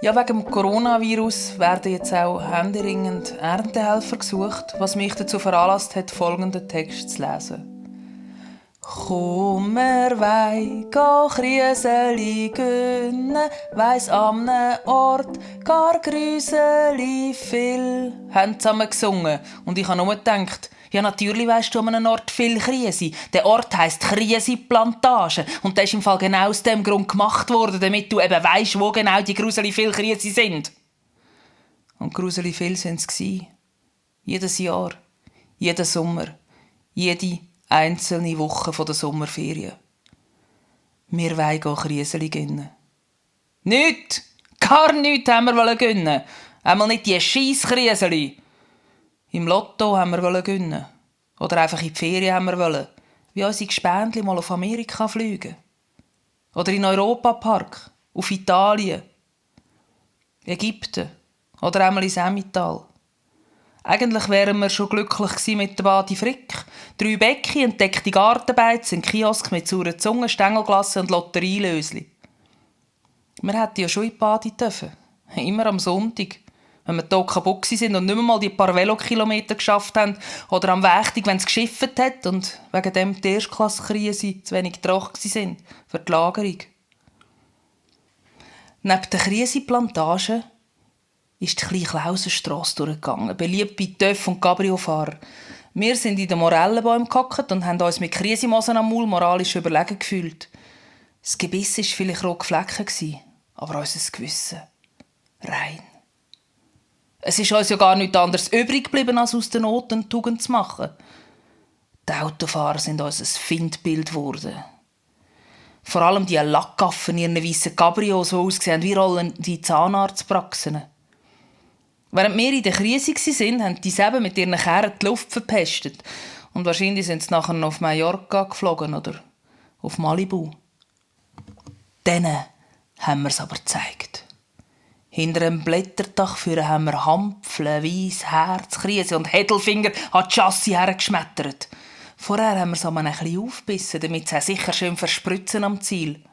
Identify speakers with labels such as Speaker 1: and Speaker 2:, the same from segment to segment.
Speaker 1: Ja, wegen dem Coronavirus werden jetzt auch händeringend Erntehelfer gesucht, was mich dazu veranlasst hat, folgenden Text zu lesen. Komm, wir wollen Krüseli gönnen, weiss am Ort gar Grüseli viel. Haben zusammen gesungen und ich habe nur gedacht, ja, natürlich weisst du an einem Ort viel Kriesi. Der Ort heisst Kriesi-Plantage. Und der ist im Fall genau aus dem Grund gemacht worden, damit du eben weisst, wo genau die Gruseli viel Kriesi sind. Und Gruseli viel sind es. Jedes Jahr, jeden Sommer, jede einzelne Woche der Sommerferien. Wir wollen Krieseli gönnen. Nicht! Gar nichts haben wir gönnen. Einmal nicht die scheiss Krieseli. Im Lotto haben wir gönnen. Oder einfach in die Ferien haben wir wollen. Wie unsere Gespendli mal auf Amerika fliegen. Oder in Europapark, auf Italien, Ägypten oder einmal ins Emmental. Eigentlich wären wir schon glücklich gewesen mit der Badi Frick. 3 Bäcki, entdeckte Gartenbeiz, ein Kiosk mit sauren Zungen, Stängelglasse und Lotterielösli. Wir hätten ja schon in die Badi dürfen. Immer am Sonntag. Wenn wir hier kaputt sind und nicht mehr mal die paar Velokilometer geschafft haben oder am Wächtig, wenn es geschifft hat und wegen dem die Erstklasse-Krise zu wenig trocken sind für die Lagerung. Neben der Krisenplantage ist die kleine Klausenstrasse durchgegangen, beliebt bei Töff- und Cabrio-Fahrern. Wir sind in den Morellenbäumen gehockt und haben uns mit Krisenmosen am Maul moralisch überlegen gefühlt. Das Gebiss war vielleicht rot geflecken, aber unser Gewissen rein. Es ist uns ja gar nichts anderes übrig geblieben, als aus der Not eine Tugend zu machen. Die Autofahrer sind uns ein Findbild geworden. Vor allem die Lackaffen in ihren weissen Cabrios, die aussehen wie rollende Zahnarztpraxen. Während wir in der Krise waren, haben die eben mit ihren Kerren die Luft verpestet. Und wahrscheinlich sind sie nachher noch auf Mallorca geflogen oder auf Malibu. Denen haben wir es aber gezeigt. Hinter einem Blätterdach führen haben wir Hampfle, Weiss, Herz, Krise und Hedelfinger an die Chassis hergeschmettert. Vorher haben wir es aber ein bisschen aufgebissen, damit sie sicher schön verspritzen am Ziel.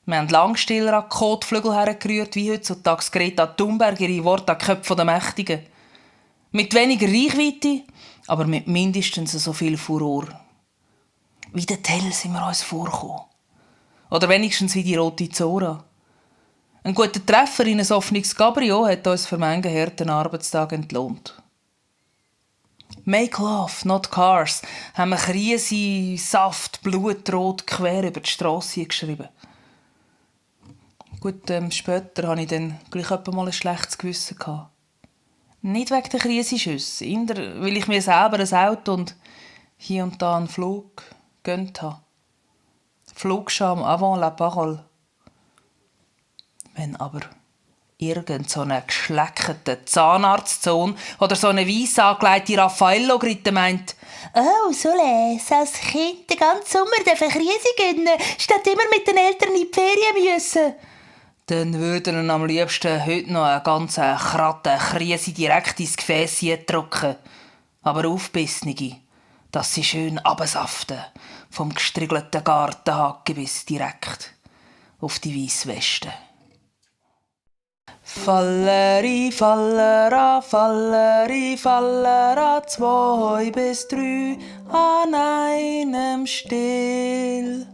Speaker 1: Wir haben Langstiller an die Kotflügel hergerührt, wie heutzutage Greta Thunberg ihre Worte an die Köpfe der Mächtigen. Mit weniger Reichweite, aber mit mindestens so viel Furor. Wie der Tell sind wir uns vorgekommen. Oder wenigstens wie die rote Zora. Ein guter Treffer in ein offenes Cabrio hat uns für manchen harten Arbeitstag entlohnt. «Make love, not cars» haben wir Krise, Saft, Blutrot quer über die Strasse geschrieben. Gut, später hatte ich dann gleich mal ein schlechtes Gewissen. Nicht wegen der Krisenschüsse, eher weil ich mir selber ein Auto und hier und da einen Flug gönnt habe. Flugscham avant la parole. Wenn aber irgend so ein geschleckerter Zahnarztsohn oder so eine weiss angelegte Raffaello-Gritte meint, «Oh, so les, als Kind den ganzen Sommer Krise gönnen, statt immer mit den Eltern in die Ferien müssen», dann würden ihn am liebsten heute noch einen ganzen Kratten Krise direkt ins Gefäß drücken. Aber aufbissnige, dass sie schön absaften, vom gestriegelten Gartenhaken bis direkt auf die weisse Weste. Falleri, fallera, 2 bis 3 an einem Still.